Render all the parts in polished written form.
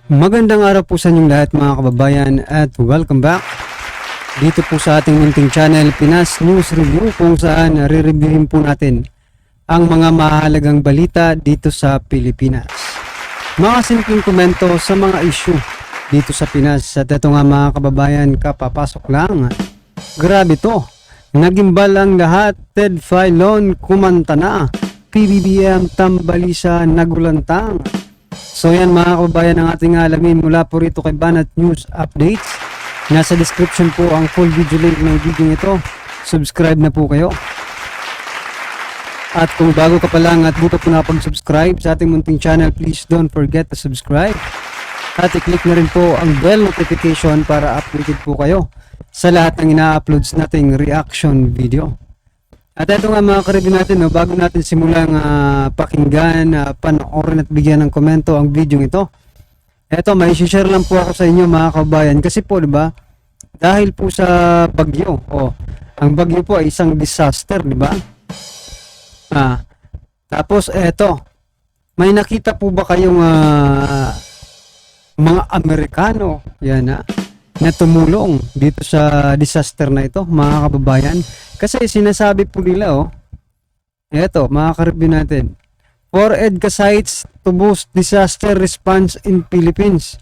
Magandang araw po sa inyong lahat mga kababayan at welcome back dito po sa ating munting channel Pinas News Review, kung saan re-reviewin po natin ang mga mahalagang balita dito sa Pilipinas. Mga simpleng komento sa mga issue dito sa Pinas. At ito nga mga kababayan, kapapasok lang. Grabe to, nagimbal ang lahat. Ted Filon kumanta na, PBBM tambalisa nagulantang. So yan mga kababayan ang ating alamin mula po rito kay Banat News Updates. Nasa description po ang full video link ng video ito. Subscribe na po kayo. At kung bago ka pa lang at dito po nakapag-subscribe sa ating munting channel, please don't forget to subscribe. At i-click na rin po ang bell notification para updated po kayo sa lahat ng ina-uploads nating reaction video. At ito nga mga ka-review natin, no, bago natin simulang pakinggan, panoorin at bigyan ng komento ang video ito. Ito, may share lang po ako sa inyo mga kabayan. Kasi po, di ba, dahil po sa bagyo, ang bagyo po ay isang disaster, di ba? Tapos eto, may nakita po ba kayong mga Amerikano, yan na tumulong dito sa disaster na ito mga kababayan? Kasi sinasabi po nila, eto mga ka-review natin, for EDCA sites to boost disaster response in Philippines.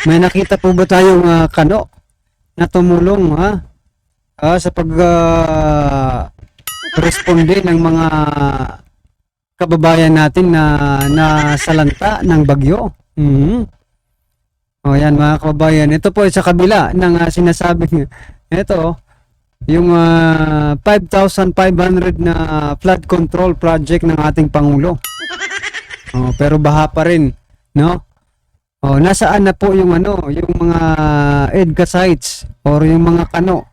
May nakita po ba tayong kano na tumulong sa pag responde ng mga kababayan natin na salanta ng bagyo? Yan mga kababayan, ito po sa kabila ng sinasabi ito, yung 5,500 na flood control project ng ating Pangulo. Pero baha pa rin, no? Nasaan na po yung yung mga EDCA sites or yung mga kano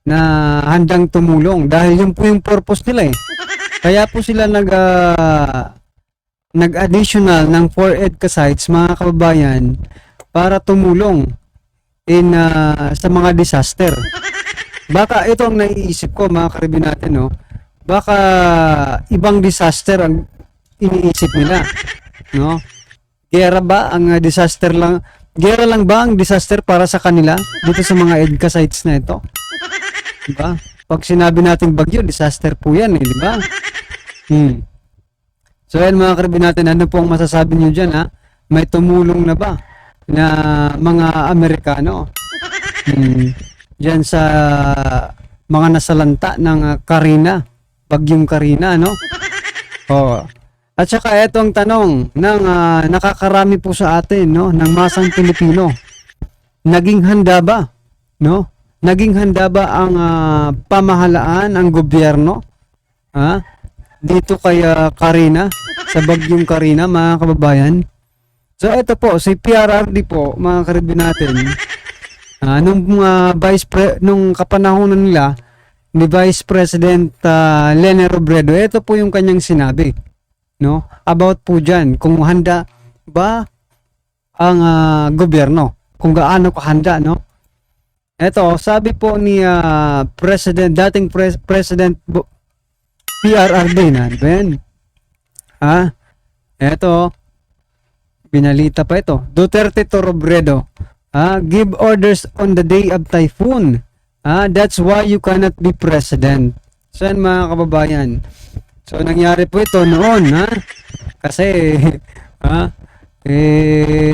na handang tumulong, dahil yun po yung purpose nila Kaya po sila nag-additional ng 4 EDCA sites mga kababayan para tumulong sa mga disaster. Baka ito ang naiisip ko mga ka-review natin, baka ibang disaster ang iniisip nila, no? Gera ba ang disaster lang? Gera lang ba ang disaster para sa kanila dito sa mga EDCA sites na ito? Diba? Pag sinabi natin bagyo, disaster po yan, di ba? So yan mga ka-review natin, ano po ang masasabi nyo dyan, May tumulong na ba na mga Amerikano dyan sa mga nasalanta ng Karina, bagyong Karina, no? At saka etong tanong ng nakakarami po sa atin, no, ng masang Pilipino. Naging handa ba, no? Naging handa ba ang pamahalaan, ang gobyerno, dito kay Karina, sa bagyong Karina, mga kababayan? So ito po, si PRRD po, mga ka-review natin, nung kapanahonan nila ni Vice President Leni Robredo, ito po yung kanyang sinabi, no, about po dyan, kung handa ba ang gobyerno, kung gaano kahanda, no? Ito, sabi po ni dating President PRRD na, Ben, ito, binalita pa ito, Duterte to Robredo, give orders on the day of typhoon. That's why you cannot be president. So yan mga kababayan. So nangyari po ito noon, kasi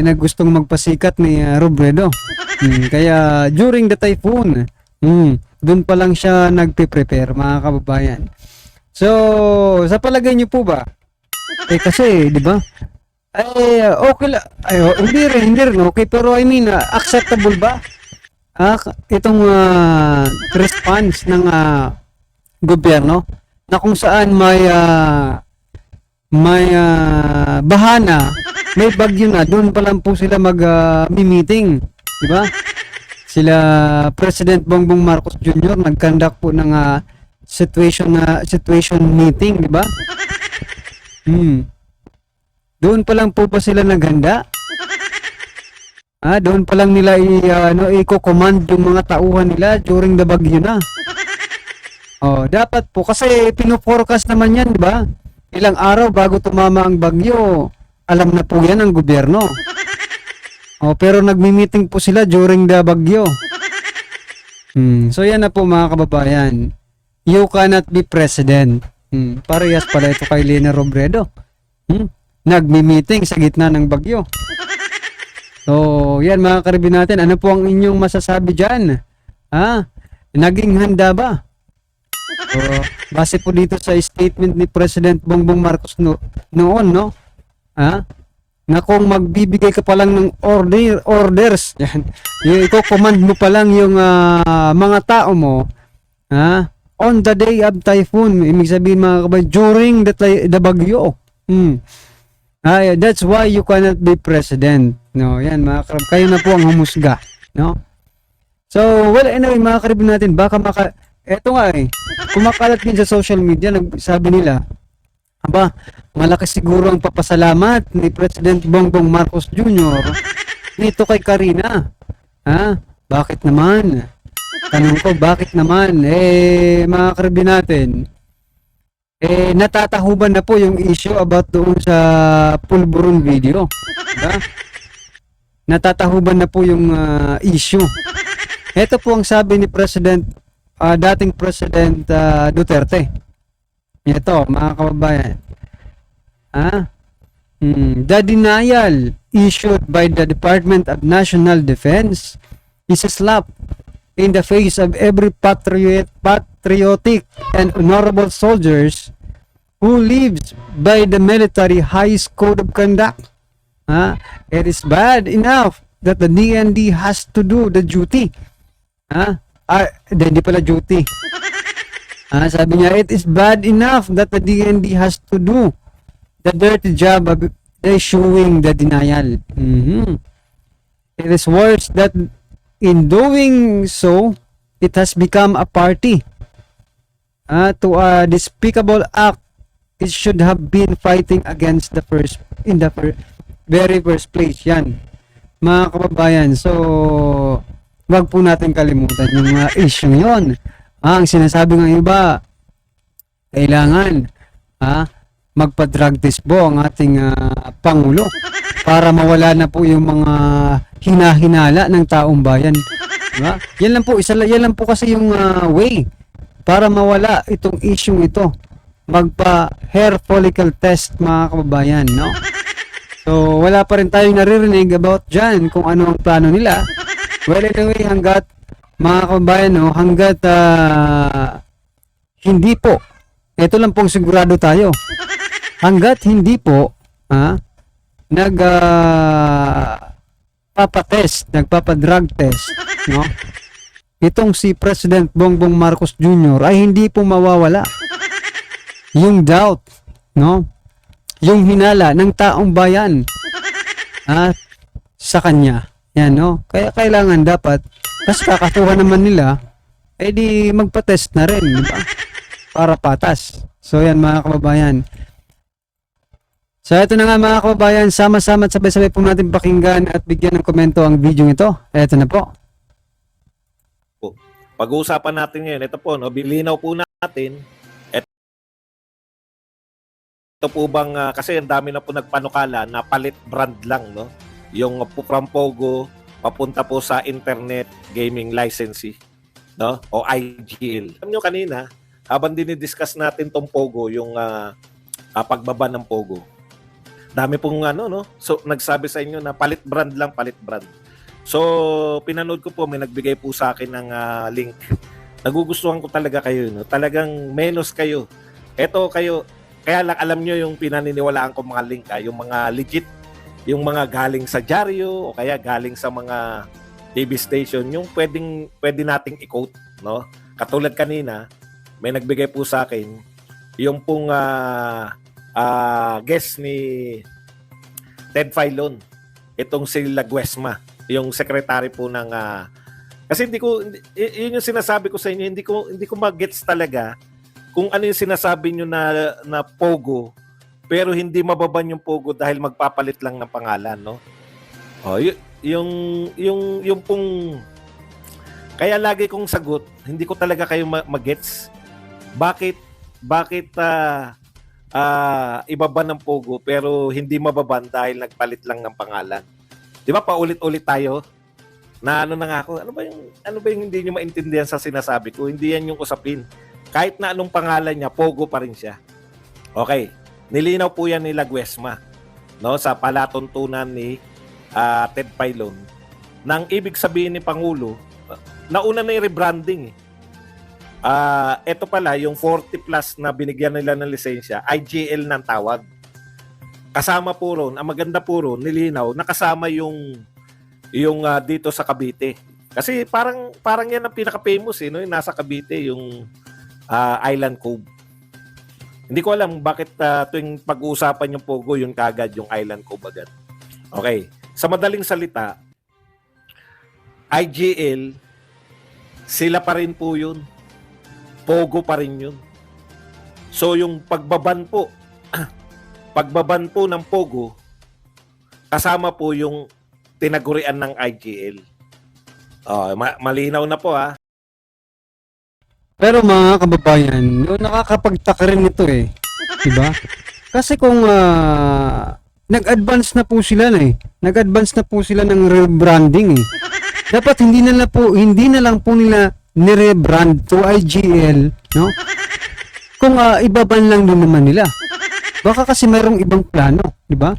nagustong magpasikat ni Robredo. Kaya during the typhoon, doon pa lang siya nagpe-prepare mga kababayan. So sa palagay niyo po ba? Kasi, di ba? Okay lang. Hindi rin okay, pero I mean, acceptable ba itong response ng gobyerno na kung saan may bahana, may bagyo na, doon pa lang po sila mag-meeting, di ba? Sila President Bongbong Marcos Jr. nag-conduct po ng situation meeting, di ba? Doon pa lang po sila naghanda. Doon pa lang nila i-command yung mga tauhan nila during the bagyo na. Dapat po kasi pino-forecast naman yan, di ba? Ilang araw bago tumama ang bagyo, alam na po yan ang gobyerno. Pero nagmi-meeting po sila during the bagyo. So yan na po mga kababayan. You cannot be president. Parehas pala ito kay Lena Robredo. Nagmi-meeting sa gitna ng bagyo. So yan mga karibin natin. Ano po ang inyong masasabi dyan? Naging handa ba? So, base po dito sa statement ni President Bongbong Marcos noon, no? Na kung magbibigay ka pa lang ng orders, yan, i-command mo pa lang yung mga tao mo, on the day of typhoon, ibig sabihin mga kabayan, during the bagyo. That's why you cannot be president. No, yan mga karib, kayo na po ang humusga, no? So, well, anyway, mga karibin natin, baka eto nga kumakalat din sa social media, sabi nila, malaki siguro ang papasalamat ni President Bongbong Marcos Jr. dito kay Karina. Bakit naman? Tanong ko, bakit naman? Mga karibin natin, natatahuban na po yung issue about doon sa pulburon video. Diba? Natatahuban na po yung issue. Ito po ang sabi ni dating President Duterte. Ito, mga kababayan. The denial issued by the Department of National Defense is a slap in the face of every patriotic and honorable soldiers who lives by the military highest code of conduct. It is bad enough that the DND has to do the duty. Hindi pala duty. Sabi niya, it is bad enough that the DND has to do the dirty job of issuing the denial. It is worse that in doing so, it has become a party to a despicable act it should have been fighting against in the very first place. Yan, mga kababayan. So, wag po natin kalimutan yung issue yon. Ang sinasabi ng iba, kailangan magpa-drug test po ang ating Pangulo para mawala na po yung mga hinahinala ng taong bayan. Diba? Yan lang po kasi yung way para mawala itong issue ito. Magpa-hair follicle test, mga kababayan, no? So, wala pa rin tayong naririnig about dyan kung ano ang plano nila. Well, anyway, hanggat mga kababayan, no, hanggat hindi po, ito lang pong sigurado tayo, hanggat hindi po nagpapadrug test, no, itong si President Bongbong Marcos Jr. ay hindi po mawawala yung doubt, no, yung hinala ng taong bayan sa kanya. Yan, no, kaya kailangan dapat, kasi kakatuhan naman nila, di magpa-test na rin, di ba? Para patas. So yan mga kababayan. So ito na nga mga kababayan, sama-sama at sabay-sabay po natin pakinggan at bigyan ng komento ang video ito. Ito na po. Pag-uusapan natin ngayon, ito po, no, bilinaw po natin, ito po bang, kasi ang dami na po nagpanukala na palit brand lang, no? Yung from Pogo, papunta po sa internet gaming licensee, no? O IGL. Alam nyo kanina, habang dinidiscuss natin tong Pogo, yung pagbaba ng Pogo, dami pong no? So, nagsabi sa inyo na palit brand lang, palit brand. So, pinanood ko po, may nagbigay po sa akin ng link. Nagugustuhan ko talaga kayo, no? Talagang menos kayo. Eto kayo, kaya lang alam nyo yung pinaniniwalaan ko mga link, yung mga legit, yung mga galing sa dyaryo o kaya galing sa mga TV station, yung pwede nating i-quote, no? Katulad kanina, may nagbigay po sa akin yung pong guest ni Ted Filon, itong si Laguesma, yung secretary po ng kasi yun yung sinasabi ko sa inyo, hindi ko mag-gets talaga kung ano yung sinasabi nyo na Pogo, pero hindi mababan yung Pogo dahil magpapalit lang ng pangalan, no? Oh, yung pong kaya lagi kong sagot, hindi ko talaga kayo magets. Bakit ibaban ng Pogo pero hindi mababan dahil nagpalit lang ng pangalan? Di ba paulit-ulit tayo? Na ano na nga ako, ano ba yung hindi nyo maintindihan sa sinasabi ko? Hindi yan yung usapin. Kahit na anong pangalan niya, Pogo pa rin siya. Okay. Nilinaw po yan ni Laguesma, no, sa palatuntunan ni Ted Filon. Nang ibig sabihin ni Pangulo, nauna na yung rebranding. Ito pala, yung 40 plus na binigyan nila ng lisensya, IGL ng tawag. Kasama po ron, ang maganda po ron, nilinaw, nakasama yung dito sa Cavite. Kasi parang yan ang pinaka-famous, no? Yung nasa Cavite, yung Island Cove. Hindi ko alam bakit tuwing pag-uusapan yung Pogo, yun kagad yung Island Cove agad. Okay. Sa madaling salita, IGL, sila pa rin po yun. Pogo pa rin yun. So yung pagbaban po ng Pogo, kasama po yung tinagurian ng IGL. Malinaw na po ha. Pero mga kababayan, nakakapagtaka rin ito eh. Diba? Kasi kung nag-advance na po sila nag-advance na po sila ng rebranding eh. Dapat hindi na lang po nila ni-rebrand to IGL, no? Kung ibaban lang din naman nila. Baka kasi mayroong ibang plano, di ba?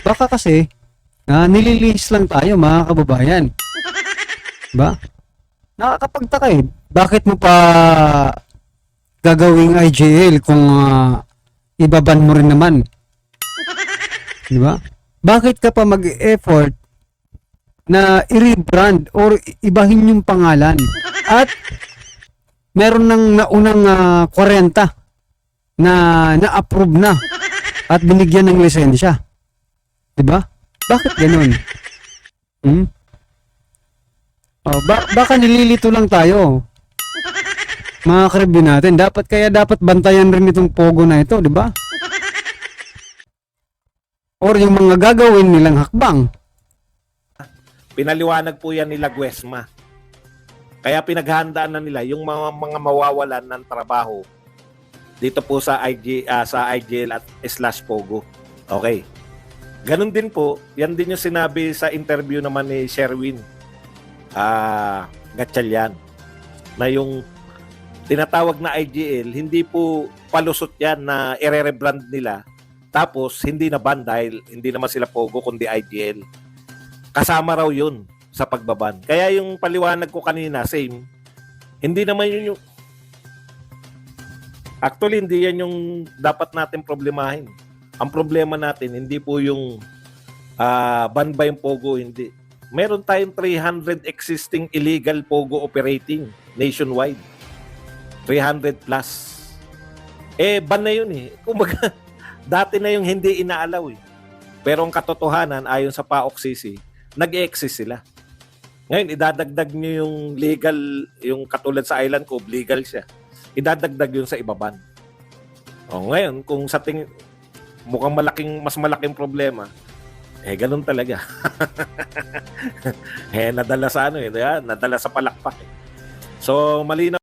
Baka kasi nililis lang tayo mga kababayan. Diba? Nakakapagtaka eh. Bakit mo pa gagawing IGL kung ibaban mo rin naman? Di ba? Bakit ka pa mag-effort na i-rebrand or ibahin yung pangalan? At meron ng naunang 40 na na-approve na at binigyan ng lisensya. Di ba? Bakit ganun? Baka nililito lang tayo. Mga karibin natin, dapat bantayan rin itong Pogo na ito, di ba? Or yung mga gagawin nilang hakbang. Pinaliwanag po yan ni Laguesma. Kaya pinaghahandaan na nila yung mga mawawalan ng trabaho dito po sa IGL at /Pogo. Okay. Ganun din po, yan din yung sinabi sa interview naman ni Sherwin Gatchalian, na yung tinatawag na IGL, hindi po palusot yan na i-rebrand nila tapos hindi na ban dahil hindi naman sila Pogo kundi IGL. Kasama raw yun sa pagbaban. Kaya yung paliwanag ko kanina, same, hindi naman yun yung actually hindi yan yung dapat natin problemahin. Ang problema natin hindi po yung ban ba yung Pogo, hindi. Meron tayong 300 existing illegal Pogo operating nationwide. 300 plus. Ban na yun eh. Kumbaga, dati na yung hindi inaalaw eh. Pero ang katotohanan, ayon sa PAOK-CC, nag-exist sila. Ngayon, idadagdag nyo yung legal, yung katulad sa Island Cove, legal siya. Idadagdag yun sa ibaban. Ngayon, kung sa mukhang mas malaking problema, ganun talaga. Nadala sa nadala sa palakpak. So, malinaw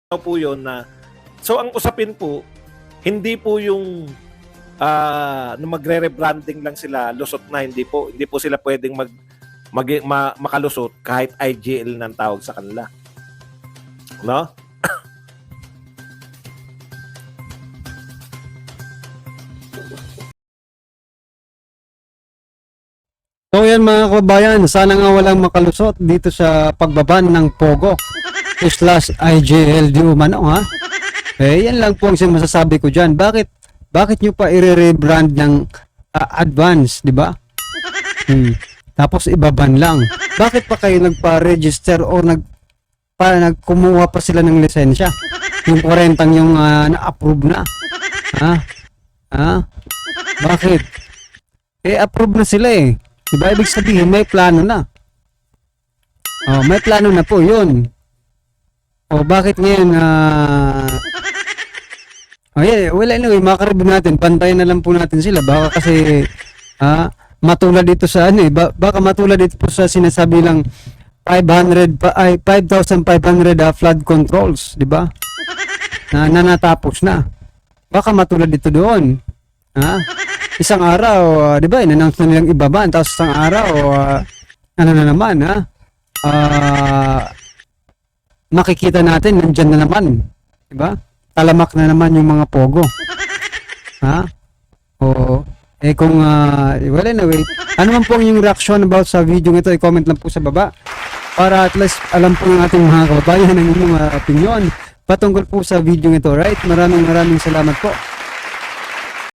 po yun na, so ang usapin po, hindi po yung magre-rebranding lang sila, lusot na, hindi po sila pwedeng makalusot kahit IGL ng tawag sa kanila. No? So yan mga kababayan, sana nga walang makalusot dito sa pagbaban ng Pogo /IGL di umano ha. Yan lang po ang masasabi ko dyan. Bakit nyo pa i-rebrand ng advance, di ba? Tapos ibaban lang. Bakit pa kayo nagpa-register or nagkumuha pa sila ng lisensya? Yung 40 yung na-approve na. Bakit? Approve na sila eh. Diba ibig sabihin may plano na. May plano na po yun. Bakit ngayon wala anyway, makaribin natin, pantayin na lang po natin sila. Baka kasi matulad dito sa baka matulad dito po sa sinasabi lang 5,500 flood controls, di ba? Na natapos na. Baka matulad dito doon. isang araw, 'di ba, in-announce na nilang ibaban, tapos isang araw, ano na naman, ha? Makikita natin, nandyan na naman. 'Di ba? Talamak na naman yung mga pogo. Ha? Oo. Eh kung, well anyway, ano man po ang inyong reaction about sa video ito, i-comment lang po sa baba. Para at least alam po ng ating mga kababayan ang inyong opinion patungkol po sa video ito, right? Maraming salamat po.